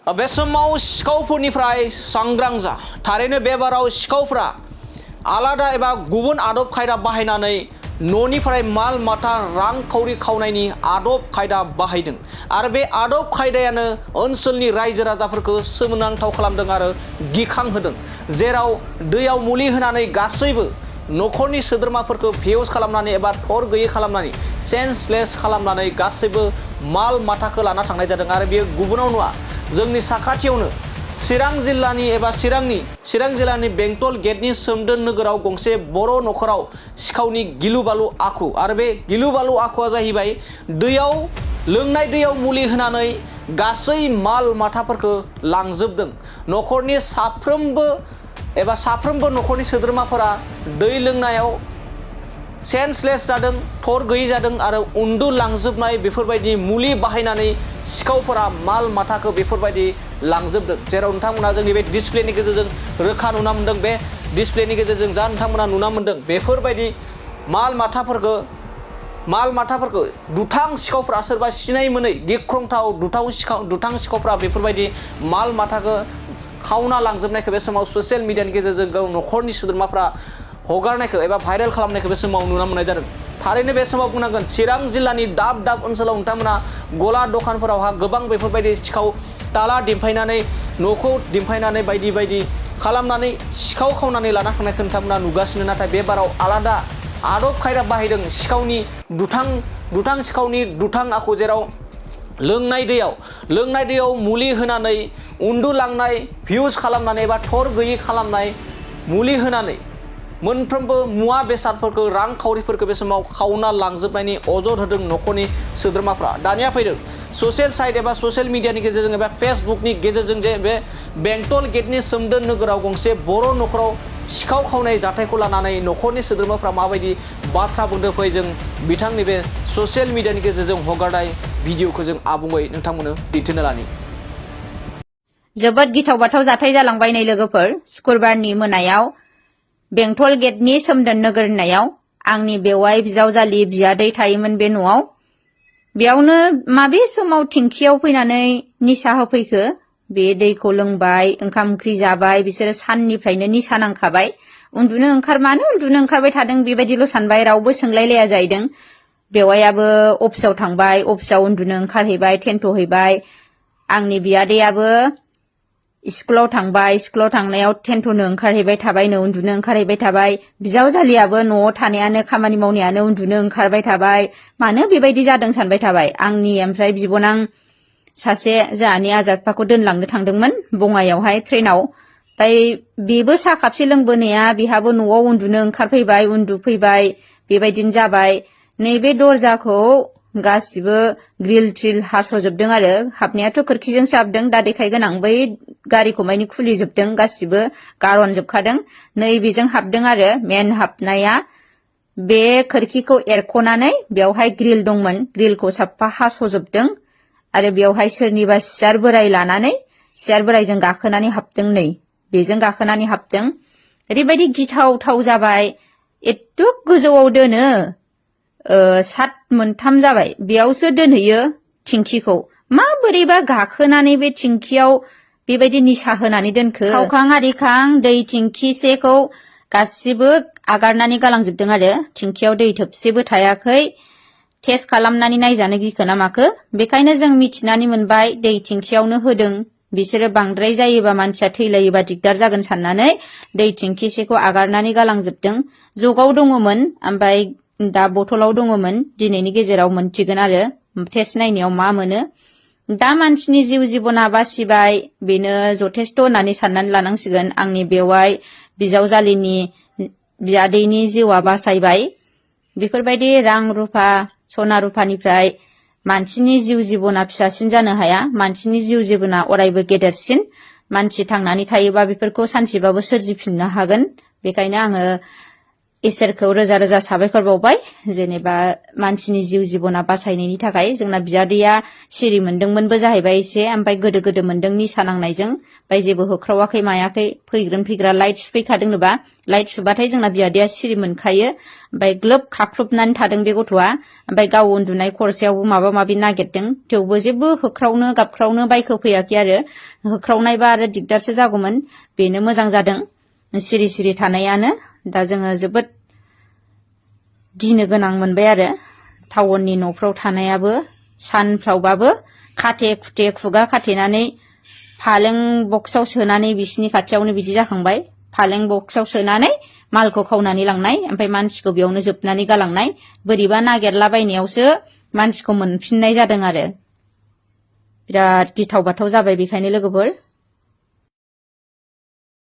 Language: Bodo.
बे समाव सिखावफोरनिफ्राय सांग्रां जा थारैनो बे बाराव सिखावफ्रा आलादा एबा गुबुन आदब खायदा बाहायनानै न'निफ्राय माल माथा रांखावरि खावनायनि आदब खायदा बाहायदों आरो बे आदब खायदायानो ओनसोलनि रायजो राजाफोरखौ सोमोनांथाव खालामदों आरो गिखांहोदों जेराव दैयाव मुलि होनानै गासैबो न'खरनि सोद्रोमाफोरखौ फेउस खालामनानै एबा थर गैयै खालामनानै सेन्सलेस खालामनानै गासैबो माल माथाखौ लाना थांनाय जादों आरो बेयो गुबुनाव नङा जोंनि साखाथियावनो चिरां जिल्लानि बेंटल गेटनि सोमदोन नोगोराव गंसे बर' न'खराव सिखावनि गिलु बालु आखु आरो बे गिलु बालु आखुआ जाहैबाय लोंनाय दैयाव मुलि होनानै गासै माल माथाफोरखौ लांजोबदों न'खरनि साफ्रोमबो न'खरनि सोद्रोमाफोरा दै लोंनायाव सेन्सलेस जादों थर गैयै जादों आरो उन्दुलांजोबनाय बेफोरबायदि मुलि बाहायनानै सिखावफोरा माल माथाखौ बेफोरबायदि लांजोबदों जेराव नोंथांमोना जोंनि बे डिसप्लेनि गेजेरजों रोखा नुना मोन्दों बे डिसप्लेनि गेजेरजों जा नोंथांमोना नुना मोन्दों बेफोरबायदि माल माथाफोरखौ दुथां सिखावफ्रा सोरबा सिनाय मोनै गिख्रंथाव दुथां सिखावफ्रा बेफोरबायदि माल माथाखौ खावना लांजोबनायखौ बे समाव ससियेल मिडियानि गेजेरजों गाव न'खरनि सोद्रोमाफ्रा हगारनायखौ एबा भाइरेल खालामनायखौ बे समाव नुना मोननाय जादों थारैनो बे समाव बुंनांगोन चिरां जिल्लानि दाब ओनसोलाव नोंथांमोना गला दखानफोरावहा गोबां बेफोरबायदि सिखाव ताला दिम्फायनानै न'खौ दिम्फायनानै बायदि खालामनानै सिखाव खावनानै लाना थांनायखौ नोंथांमोना नुगासिनो नाथाय बे बाराव आलादा आदब खायदा बाहायदों सिखावनि दुथां सिखावनि दुथां आखु जेराव लोंनाय दैयाव मुलि होनानै उन्दुलांनाय भिउस खालामनानै एबा थर गैयै खालामनाय मुलि होनानै मोनफ्रोमबो मुवा बेसादफोरखौ रांखावरिफोरखौ बे समाव खावना लांजोबनायनि अजद होदों न'खरनि सोद्रोमाफ्रा दानिया फैदों ससियेल साइट एबा ससियेल मिडियानि गेजेरजों एबा फेसबुकनि गेजेरजों जे बे बेंटल गेटनि सोमदोन नोगोराव गंसे बर' न'खराव सिखाव खावनाय जाथायखौ लानानै न'खरनि सोद्रोमाफ्रा माबायदि बाथ्रा बुंदों फै जों बिथांनि बे ससियेल मिडियानि गेजेरजों हगारनाय भिडिअखौ जों आबुङै नोंथांमोननो दिन्थिनो लानि जोबोद गिथाव बाथाव जाथाय जालांबाय नै लोगोफोर शुक्रबारनि मोनायाव बेंटल गेटनि सोमदोन नोगोर होननायाव आंनि बेवाइ बिजावजालि बियादै थायोमोन बे न'आव बेयावनो माबे समाव थिंखियाव फैनानै निसा होफैखो बे दैखौ लोंबाय ओंखाम ओंख्रि जाबाय बिसोरो साननिफ्रायनो निसा नांखाबाय मानो उन्दुनो ओंखारबाय थादों बेबायदिल' सानबाय रावबो सोंलायलाया जाहैदों बेवाइयाबो अफिसाव थांबाय अफिसाव उन्दुनो ओंखारहैबाय टेन्ट'हैबाय आंनि बियादैयाबो स्कुलाव थांबाय स्कुलाव थांनायाव टेन्ट'नो ओंखारहैबाय थाबायनो उन्दुनो ओंखारहैबाय थाबाय बिजावजालियाबो न'आव थानायानो खामानि मावनायानो उन्दुनो ओंखारबाय थाबाय मानो बेबायदि जादों सानबाय थाबाय आंनि ओमफ्राय बिबनां सासे जोंहानि आजादफाखौ दोनलांनो थांदोंमोन बङाइयावहाय ट्रेनाव ओमफ्राय बेबो साहा खापसे लोंबोनाया बेहाबो न'आव उन्दुनो ओंखारफैबाय उन्दुफैबाय बेबायदिनो जाबाय नैबे दरजाखौ गासिबो ग्रिल ट्रिल हास'जोबदों आरो हाबनायाथ' खोरखिजोंसो हाबदों दा देखायगोन आं बै गारिखौ मानि खुलिजोबदों गासिबो गारनजोबखादों नैबेजों हाबदों आरो मेन हाबनाया बे खोरखिखौ एरख'नानै बेवहाय ग्रिल दंमोन ग्रिलखौ साफा हास'जोबदों आरो बेवहाय सोरनिबा सियार बोराय लानानै सियार बोरायजों गाखोनानै हाबदों नै बेजों गाखोनानै हाबदों ओरैबायदि गिथाव जाबाय एथ' गोजौआव दोनो सात मोनथाम जाबाय बेयावसो दोनहैयो थिंखिखौ माबोरैबा गाखोनानै बे थिंखियाव बेबायदि निसा होनानै दोनखो खावखां आरिखां दै थिंखिसेखौ गासिबो आगारनानै गालांजोबदों आरो थिंखियाव दै थोबसेबो थायाखै टेस्ट खालामनानै नायजानो गिखो ना माखो बेखायनो जों मिथिनानै मोनबाय दै थिंखियावनो होदों बिसोरो बांद्राय जायोबा मानसिया थैलायोबा दिगदार जागोन साननानै दै थिंखिसेखौ आगारनानै गालांजोबदों जगाव दङमोन ओमफ्राय दा बथलाव दङमोन दिनैनि गेजेराव मोनथिगोन आरो टेस्ट नायनायाव मा मोनो दा मानसिनि जिउ जिबना बासिबाय बेनो जथेस्थ' होननानै साननानै लानांसिगोन आंनि बेवाइ बिजावजालिनि बियादैनि जिउआ बासायबाय बेफोरबायदि रां रुफा सना रुफानिफ्राय मानसिनि जिउ जिबना फिसासिन जानो हाया मानसिनि जिउ जिबना अरायबो गेदेरसिन मानसि थांनानै थायोबा बेफोरखौ सानसेबाबो सोरजिफिननो हागोन बेखायनो आङो इसोरखौ रोजा रोजा साबायखर बावबाय जेनेबा मानसिनि जिउ जिबना बासायनायनि थाखाय जोंना बियादैया सिरि मोनदोंमोनबो जाहैबाय एसे ओमफ्राय गोदो गोदो मोनदों निसा नांनायजों ओमफ्राय जेबो होख्रावाखै मायाखै फैग्रा लाइट सुफैखादोंनोबा लाइट सुबाथाय जोंना बियादैया सिरि मोनखायो ओमफ्राय ग्लोब खाख्रुबनानै थादों बे गथ'आ ओमफ्राय गाव उन्दुनाय खरसायावबो माबा माबि नागिरदों थेवबो जेबो होख्रावनो गाबख्रावनो बायखोफैयाखै आरो होख्रावनायबा आरो दिगदारसो जागौमोन बेनो मोजां जादों सिरि सिरि थानायानो दा जोङो जोबोद गिनो गोनां मोनबाय आरो टाउननि न'फ्राव थानायाबो सानफ्रावबाबो खाथे खुथे खुगा खाथेनानै फालें बक्सआव सोनानै बिसिनि खाथियावनो बिदि जाखांबाय फालें बक्सआव सोनानै मालखौ खावनानै लांनाय ओमफ्राय मानसिखौ बेयावनो जोबनानै गालांनाय बोरैबा नागिरलाबायनायावसो मानसिखौ मोनफिननाय जादों आरो बिराद गिथाव बाथाव जाबाय बेखायनो लोगोफोर